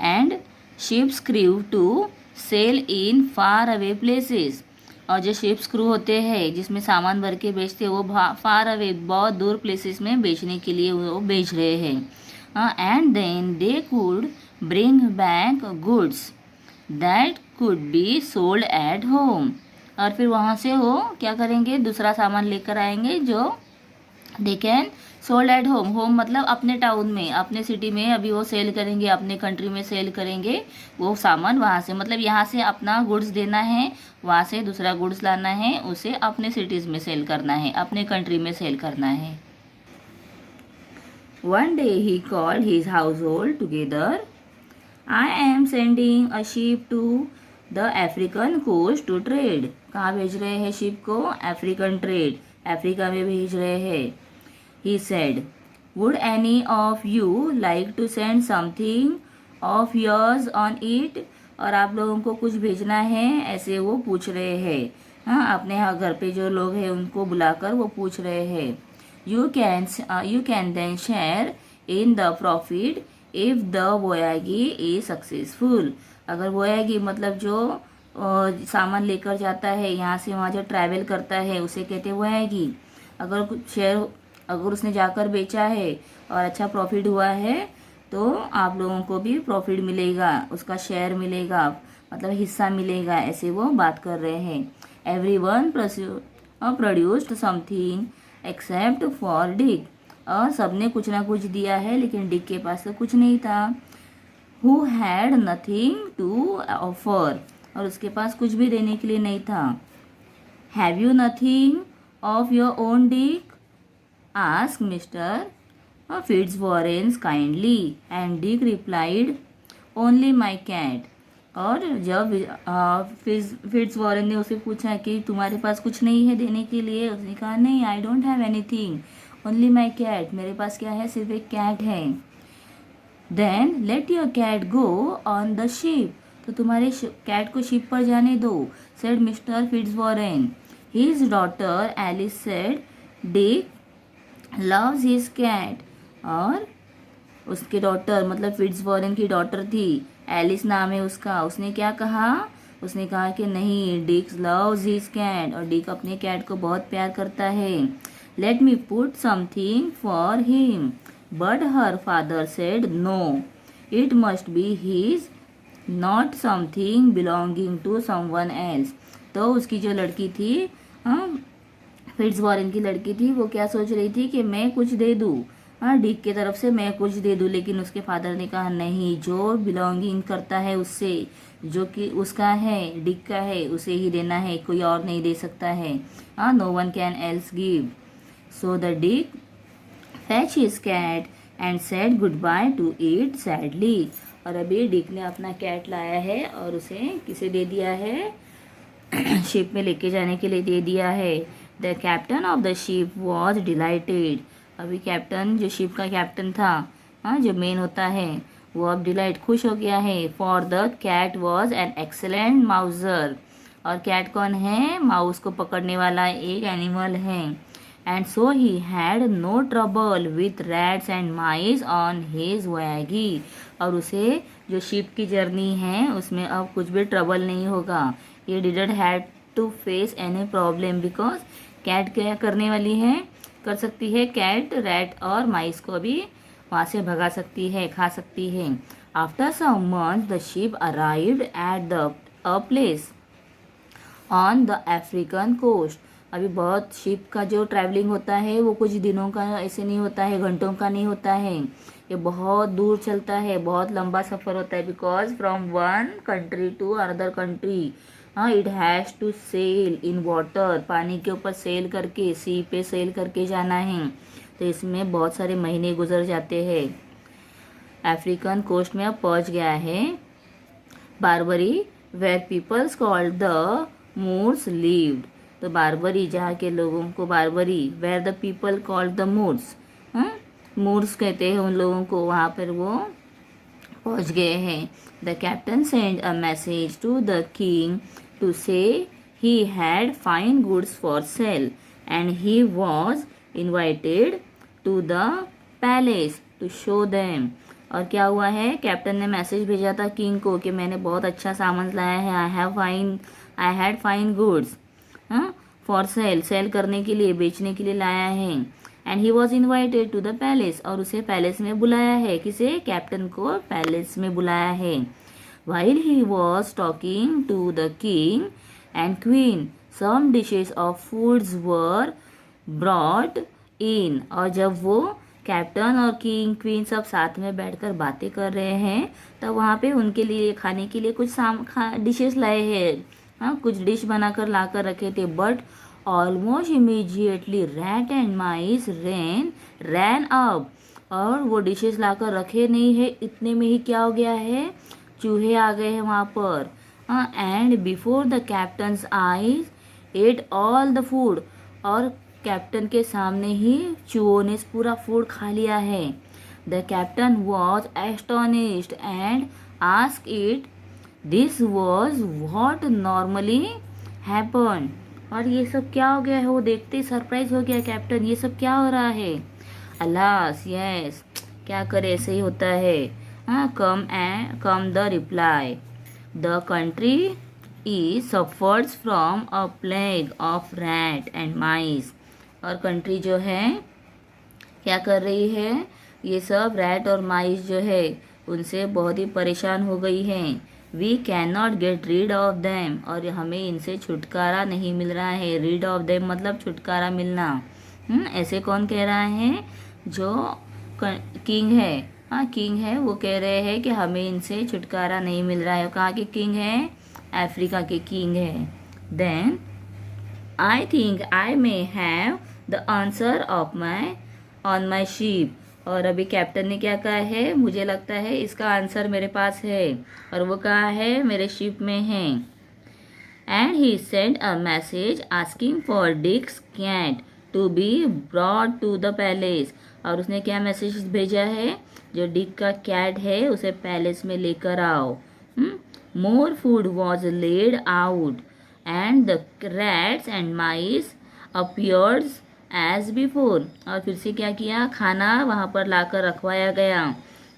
And ships crew to sail in far away places. और जो शिप्स क्रू होते हैं जिसमें सामान भर के बेचते हैं, वो फार अवे, बहुत दूर प्लेसेस में बेचने के लिए वो बेच रहे हैं। And then they could bring back goods that could be sold at home. और फिर वहाँ से वो क्या करेंगे? दूसरा सामान लेकर आएंगे जो they can sold at home. Home मतलब अपने टाउन में, अपने सिटी में अभी वो सेल करेंगे, अपने कंट्री में सेल करेंगे वो सामान वहाँ से। मतलब यहाँ से अपना गुड्स देना है, वहाँ से दूसरा गुड्स लाना है, उसे अपने सिटीज़ में सेल करना है, अपने कंट्री में सेल करना है। One day he called his household together. I am sending a ship to the African coast to trade. कहाँ भेज रहे हैं शिप को? अफ्रीकन ट्रेड, अफ्रीका में भेज रहे हैं। He said, would any of you like to send something of yours on it? और आप लोगों को कुछ भेजना है, ऐसे वो पूछ रहे हैं। हाँ, अपने यहाँ घर पे जो लोग हैं उनको बुलाकर वो पूछ रहे हैं। You can then share in the profit if the voyage is successful. अगर voyage मतलब जो सामान लेकर जाता है यहाँ से वहाँ जो ट्रैवल करता है उसे कहते हैं voyage। अगर कुछ शेयर, अगर उसने जाकर बेचा है और अच्छा प्रॉफिट हुआ है तो आप लोगों को भी प्रॉफिट मिलेगा, उसका शेयर मिलेगा, मतलब हिस्सा मिलेगा, ऐसे वो बात कर रहे हैं। Everyone produced something except for Dick. और सबने कुछ ना कुछ दिया है, लेकिन डिक के पास तो कुछ नहीं था। Who had nothing to offer. और उसके पास कुछ भी देने के लिए नहीं था। Have you nothing of your own Dick, ask mister Fitzwarren kindly, and Dick replied, only my cat. और जब फिट्जवॉरेन ने उसे पूछा कि तुम्हारे पास कुछ नहीं है देने के लिए, उसने कहा नहीं, I don't have anything, only my cat, मेरे पास क्या है, सिर्फ एक कैट है। Then let your cat go on the ship, तो तुम्हारे कैट को शिप पर जाने दो, said mister Fitzwarren. His daughter Alice said, Dick loves his cat. और उसके डॉटर मतलब फिट्जवॉरेन की डॉटर थी, एलिस नाम है उसका, उसने क्या कहा, उसने कहा कि नहीं, डिक लव्स हिज कैट, और डिक अपने कैट को बहुत प्यार करता है। Let me put something for him, but her father said no, it must be his, not something belonging to someone else. तो उसकी जो लड़की थी, फिट्जवॉरेन की लड़की थी, वो क्या सोच रही थी कि मैं कुछ दे दूँ, डिक की तरफ से मैं कुछ दे दूँ, लेकिन उसके फादर ने कहा नहीं, जो बिलोंगिंग करता है उससे, जो कि उसका है, डिक का है, उसे ही देना है, कोई और नहीं दे सकता है। No one can else give. So the Dick fetch his cat and said goodbye to it sadly। और अभी डिक ने अपना कैट लाया है और उसे किसे दे दिया है, शिप में लेके जाने के लिए दे दिया है। The captain of the ship was dilated. अभी कैप्टन, जो शिप का कैप्टन था, जो मेन होता है, वो अब डिलाइट, खुश हो गया है। For the cat was an excellent mouser. और कैट कौन है, माउस को पकड़ने वाला एक एनिमल है। And so he had no trouble with rats and mice on his voyage। और उसे जो शिप की जर्नी है उसमें अब कुछ भी ट्रबल नहीं होगा। He didn't have to face any problem because cat क्या करने वाली है, कर सकती है, कैट रैट और माइस को भी वहाँ से भगा सकती है, खा सकती है। After some months the ship arrived at a place on the African coast। अभी बहुत शिप का जो ट्रैवलिंग होता है वो कुछ दिनों का ऐसे नहीं होता है, घंटों का नहीं होता है, ये बहुत दूर चलता है, बहुत लंबा सफ़र होता है। Because from one country to another country, it has to sail in water, पानी के ऊपर सेल करके, सी पे सेल करके जाना है, तो इसमें बहुत सारे महीने गुजर जाते हैं। अफ्रीकन कोस्ट में अब पहुंच गया है Barbary, where peoples called the Moors lived. तो बारबरी, जहाँ के लोगों को Barbary, where the people called the Moors, Moors कहते हैं उन लोगों को, वहाँ पर वो पहुँच गए हैं। The captain send a message to the king to say he had fine goods for sale and he was invited to the palace to show them. और क्या हुआ है, कैप्टन ने मैसेज भेजा था किंग को कि मैंने बहुत अच्छा सामान लाया है, I had fine goods for sale, sale करने के लिए, बेचने के लिए लाया है। And he was invited to the palace, और उसे पैलेस में बुलाया है, किसे, कैप्टन को पैलेस में बुलाया है। While he was talking to the king and queen, some dishes of foods were brought in. और जब वो कैप्टन और किंग क्वीन सब साथ में बैठकर बातें कर रहे हैं, तब वहाँ पे उनके लिए खाने के लिए कुछ डिशेस लाए हैं, कुछ डिश बनाकर लाकर रखे थे। But almost immediately rat and mice ran up. और वो डिशेस लाकर रखे नहीं है, इतने में ही क्या हो गया है, चूहे आ गए हैं वहाँ पर। And before the captains eyes at all the food. और कैप्टन के सामने ही चूहों ने पूरा फूड खा लिया है। The captain was astonished and ask it this was what normally happen. और ये सब क्या हो गया है, वो देखते ही सरप्राइज हो गया कैप्टन, ये सब क्या हो रहा है। अलास, यस, क्या करे, ऐसे ही होता है। Come the reply, the country is suffers from a plague of rat and mice. और कंट्री जो है क्या कर रही है, ये सब रैट और माइस जो है उनसे बहुत ही परेशान हो गई हैं। We can not get rid of them, और हमें इनसे छुटकारा नहीं मिल रहा है। रीड ऑफ देम मतलब छुटकारा मिलना। ऐसे कौन कह रहा है, जो किंग है, किंग है, वो कह रहे हैं कि हमें इनसे छुटकारा नहीं मिल रहा है। कहाँ के किंग है, अफ्रीका के किंग है। Then I think I may have the answer of my on my ship. और अभी कैप्टन ने क्या कहा है, मुझे लगता है इसका आंसर मेरे पास है, और वो कहा है मेरे शिप में है। And he send a message asking for Dick's cat to be brought to the palace. और उसने क्या मैसेज भेजा है, जो डिक का कैट है उसे पैलेस में लेकर आओ। More food was laid out and the rats and mice appears as before. और फिर से क्या किया, खाना वहाँ पर लाकर रखवाया गया,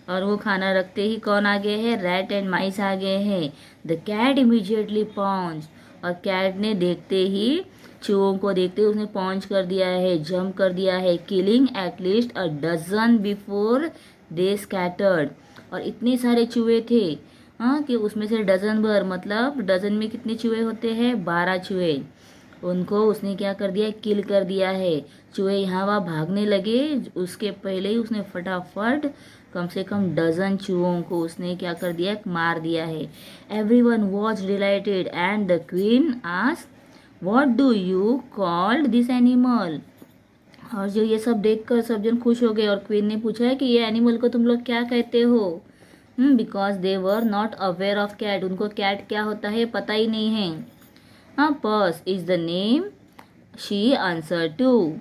और वो खाना रखते ही कौन आ गए हैं, रैट एंड माइस आ गए हैं। The cat immediately pounce. और कैट ने देखते ही, चूहों को देखते ही उसने पॉन्च कर दिया है, जंप कर दिया है, killing at least a dozen before they scattered. और इतने सारे चूहे थे कि उसमें से डजन भर, मतलब डजन में कितने चूहे होते हैं, 12 चूहे। उनको उसने क्या कर दिया, किल कर दिया है। चूहे यहाँ वहाँ भागने लगे, उसके पहले ही उसने फटाफट कम से कम डजन चूहों को उसने क्या कर दिया, मार दिया है। Everyone was delighted and the queen asked what do you called this animal. और जो ये सब देखकर सब जन खुश हो गए, और क्वीन ने पूछा है कि ये एनिमल को तुम लोग क्या कहते हो। Because they were not aware of cat. उनको कैट क्या होता है पता ही नहीं है। Puss is the name she answer to,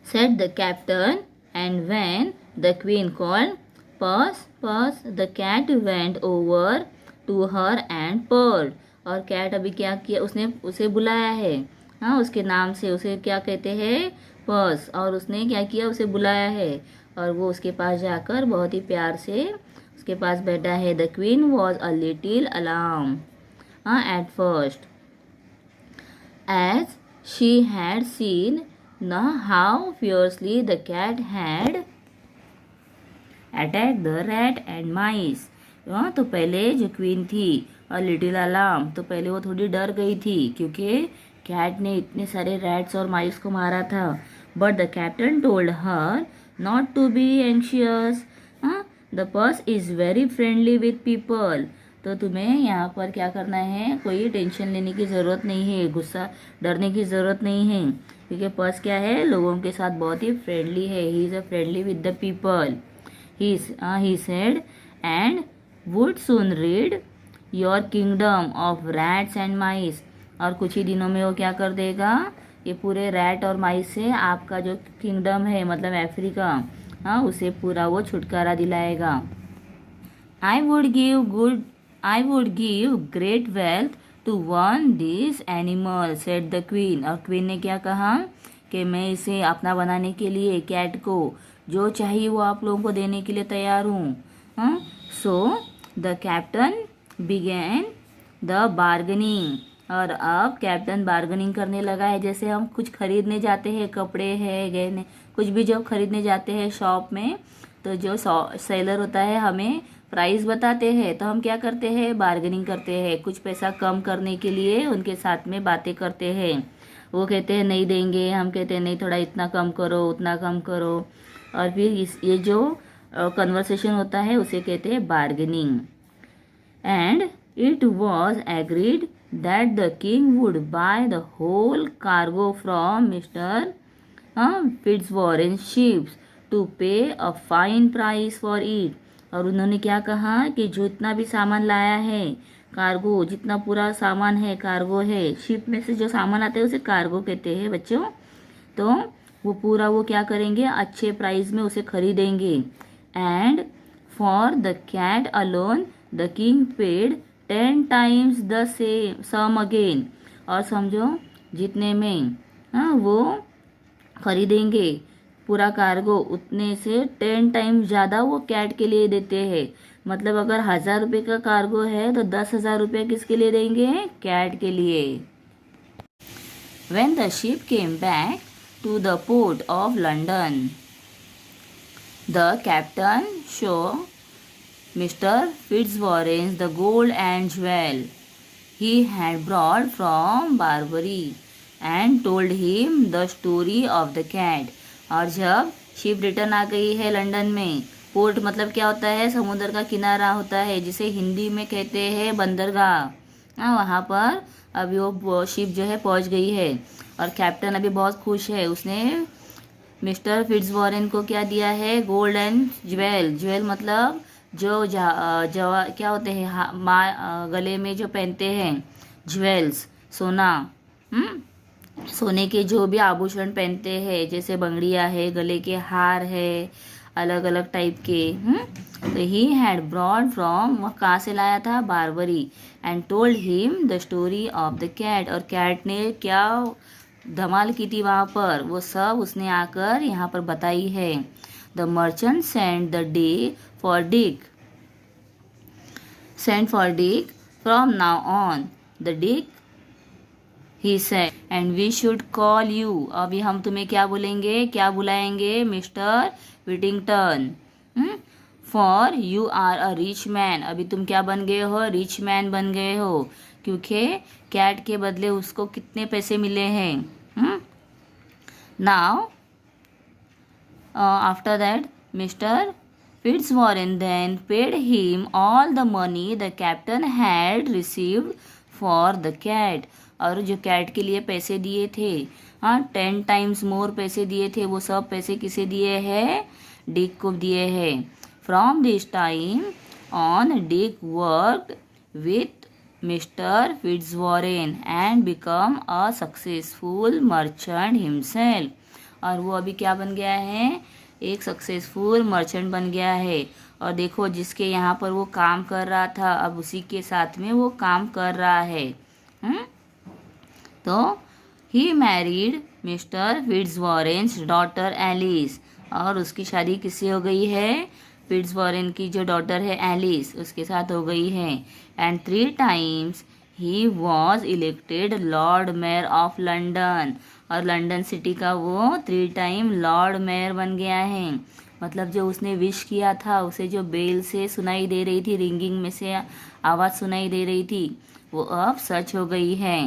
said the captain, and when the queen called, Puss, Puss, the cat went over to her and purred। और cat अभी क्या किया, उसने उसे बुलाया है, उसके नाम से, उसे क्या कहते हैं, पर्स। और उसने क्या किया, उसे बुलाया है, और वो उसके पास जाकर बहुत ही प्यार से उसके पास बैठा है। The queen was a little alarm at first as she had seen how fiercely the cat had attacked the rat and mice। तो पहले जो क्वीन थी और लिटिल अलार्म, तो पहले वो थोड़ी डर गई थी क्योंकि कैट ने इतने सारे रैट्स और माइस को मारा था। But the captain told her not to be anxious, the Puss is very friendly with people. तो तुम्हें यहाँ पर क्या करना है, कोई टेंशन लेने की ज़रूरत नहीं है, गुस्सा डरने की ज़रूरत नहीं है, क्योंकि पर्स क्या है, लोगों के साथ बहुत ही फ्रेंडली है। He is a friendly with the people, he said, and would soon rid your kingdom of rats and mice. और कुछ ही दिनों में वो क्या कर देगा, ये पूरे रैट और माइस से आपका जो किंगडम है, मतलब अफ्रीका, उसे पूरा वो छुटकारा दिलाएगा। I would give great wealth to one this animal, said the queen। और क्वीन ने क्या कहा कि मैं इसे अपना बनाने के लिए, कैट को जो चाहिए वो आप लोगों को देने के लिए तैयार हूँ। So the captain began the bargaining. और अब कैप्टन बार्गेनिंग करने लगा है। जैसे हम कुछ खरीदने जाते हैं, कपड़े है, गहने, कुछ भी जब खरीदने जाते हैं शॉप में, तो जो सेलर होता है हमें प्राइस बताते हैं, तो हम क्या करते हैं, बार्गेनिंग करते हैं, कुछ पैसा कम करने के लिए उनके साथ में बातें करते हैं। वो कहते हैं नहीं देंगे, हम कहते हैं नहीं, थोड़ा इतना कम करो, उतना कम करो। और फिर ये जो कन्वर्सेशन होता है उसे कहते हैं bargaining. And it was agreed that the king would buy the whole cargo from mister Fitzwarren ships to pay a fine price for it. और उन्होंने क्या कहा कि जो इतना भी सामान लाया है, कार्गो, जितना पूरा सामान है कार्गो है, शिप में से जो सामान आता है उसे कार्गो कहते हैं बच्चों। तो वो पूरा वो क्या करेंगे, अच्छे प्राइस में उसे खरीदेंगे। And for the cat alone the king paid 10 times the sum again. और समझो जितने में वो खरीदेंगे पूरा कार्गो, उतने से 10 टाइम ज़्यादा वो कैट के लिए देते हैं। मतलब अगर 1000 रुपये का कार्गो है तो 10,000 रुपये किसके लिए देंगे, कैट के लिए। When the ship came back to the port of London, the captain showed Mr. Fitzwarren the gold and jewel he had brought from Barbary and told him the story of the cat। और जब ship return आ गई है London में, port मतलब क्या होता है, समुद्र का किनारा होता है, जिसे हिंदी में कहते हैं बंदरगाह। हाँ, वहाँ पर अभी वो शिप जो है पहुँच गई है और कैप्टन अभी बहुत खुश है। उसने मिस्टर फिट्जवॉरेन को क्या दिया है, गोल्ड एंड ज्वेल। ज्वेल मतलब जो जवा क्या होते हैं, गले में जो पहनते हैं, ज्वेल्स, सोना। सोने के जो भी आभूषण पहनते हैं, जैसे बंगड़ियाँ है, गले के हार है, अलग अलग टाइप के। तो ही हैड ब्रॉड फ्रॉम, वह कहाँ से लाया था, Barbary, and told him the story of the cat. और कैट ने क्या धमाल की थी वहाँ पर, वो सब उसने आकर यहाँ पर बताई है। The merchant send the day for Dick, send for Dick from now on the Dick he said, and we should call you. अभी हम तुम्हें क्या बोलेंगे, क्या बुलाएंगे, mister Whittington, for you are a rich man. अभी तुम क्या बन गए हो, रिच मैन बन गए हो, क्योंकि कैट के बदले उसको कितने पैसे मिले हैं। Now after that mister Fitzwarren then paid him all the money the captain had received for the cat। और जो कैट के लिए पैसे दिए थे, 10 times more पैसे दिए थे, वो सब पैसे किसे दिए हैं, डिक को दिए हैं। From this time on Dick worked with mister Fitzwarren and become a successful merchant himself. और वो अभी क्या बन गया है, एक सक्सेसफुल मर्चेंट बन गया है। और देखो, जिसके यहाँ पर वो काम कर रहा था, अब उसी के साथ में वो काम कर रहा है। तो he married mister फिट्जवॉरेन्स daughter Alice, और उसकी शादी किससे हो गई है, फिट्जवॉरेन की जो डॉटर है एलिस, उसके साथ हो गई है। And 3 times he was elected Lord mayor of London, और लंदन सिटी का वो 3 टाइम लॉर्ड मेयर बन गया है। मतलब जो उसने विश किया था, उसे जो बेल से सुनाई दे रही थी, रिंगिंग में से आवाज़ सुनाई दे रही थी, वो अब सच हो गई है।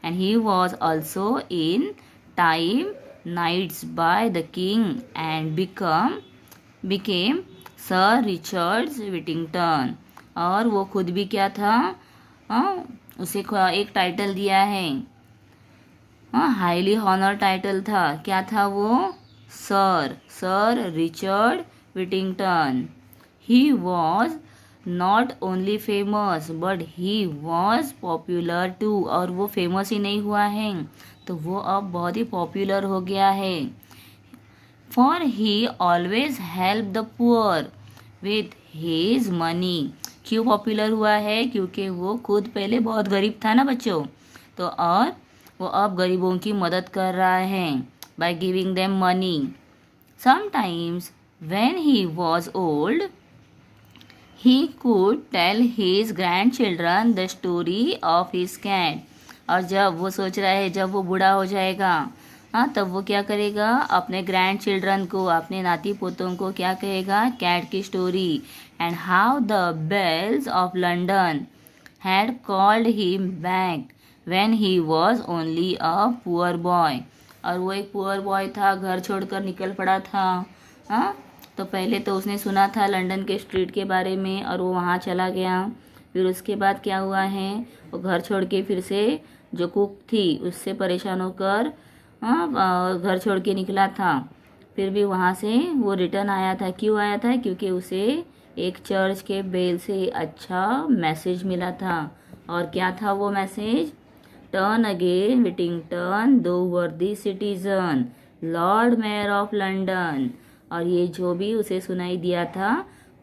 And he was also in time knights by the king and became sir Richards Whittington. और वो खुद भी क्या था, उसे एक टाइटल दिया है, हाईली हॉनर टाइटल था। क्या था वो, sir Richard Whittington. He was not only famous but he was popular too. और वो फेमस ही नहीं हुआ है, तो वो अब बहुत ही पॉपुलर हो गया है। For he always help the poor with his money. क्यों पॉपुलर हुआ है, क्योंकि वो खुद पहले बहुत गरीब था ना बच्चों, तो और वो अब गरीबों की मदद कर रहा है by giving them money. Sometimes when he was old he could tell his grandchildren the story of his cat. और जब वो सोच रहा है, जब वो बूढ़ा हो जाएगा, तब वो क्या करेगा, अपने ग्रैंड चिल्ड्रन को, अपने नाती पोतों को क्या कहेगा, कैट की story. And how the bells of London had called him back when he was only a poor boy। और वो एक पुअर बॉय था, घर छोड़कर निकल पड़ा था। तो पहले तो उसने सुना था लंदन के स्ट्रीट के बारे में, और वो वहाँ चला गया। फिर उसके बाद क्या हुआ है, वो घर छोड़ के फिर से जो कुक थी उससे परेशान होकर घर छोड़ के निकला था। फिर भी वहाँ से वो रिटर्न आया था। क्यों आया था, क्योंकि उसे एक चर्च के बेल से अच्छा मैसेज मिला था। और क्या था वो मैसेज, टर्न अगेन विटिंगटन दो वर्दी citizen Lord mayor of London. और ये जो भी उसे सुनाई दिया था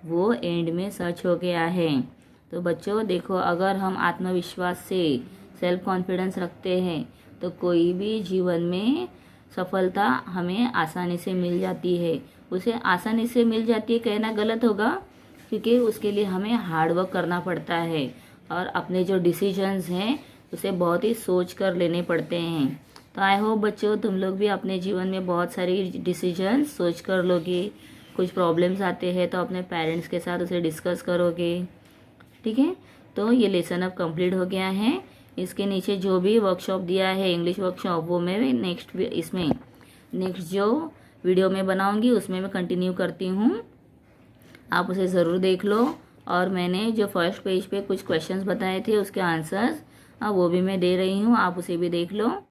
वो एंड में सच हो गया है। तो बच्चों देखो, अगर हम आत्मविश्वास से सेल्फ कॉन्फिडेंस रखते हैं तो कोई भी जीवन में सफलता हमें आसानी से मिल जाती है। उसे आसानी से मिल जाती है कहना गलत होगा, क्योंकि उसके लिए हमें हार्ड वर्क करना पड़ता है और अपने जो डिसीजंस हैं उसे बहुत ही सोच कर लेने पड़ते हैं। तो आई होप बच्चों तुम लोग भी अपने जीवन में बहुत सारी डिसीजन सोच कर लोगे। कुछ प्रॉब्लम्स आते हैं तो अपने पेरेंट्स के साथ उसे डिस्कस करोगे। ठीक है, तो ये लेसन अब कंप्लीट हो गया है। इसके नीचे जो भी वर्कशॉप दिया है इंग्लिश वर्कशॉप, वो मैं नेक्स्ट जो वीडियो में बनाऊंगी उसमें मैं कंटिन्यू करती हूँ। आप उसे ज़रूर देख लो और मैंने जो फर्स्ट पेज पे कुछ क्वेश्चंस बताए थे उसके आंसर्स वो भी मैं दे रही हूँ, आप उसे भी देख लो।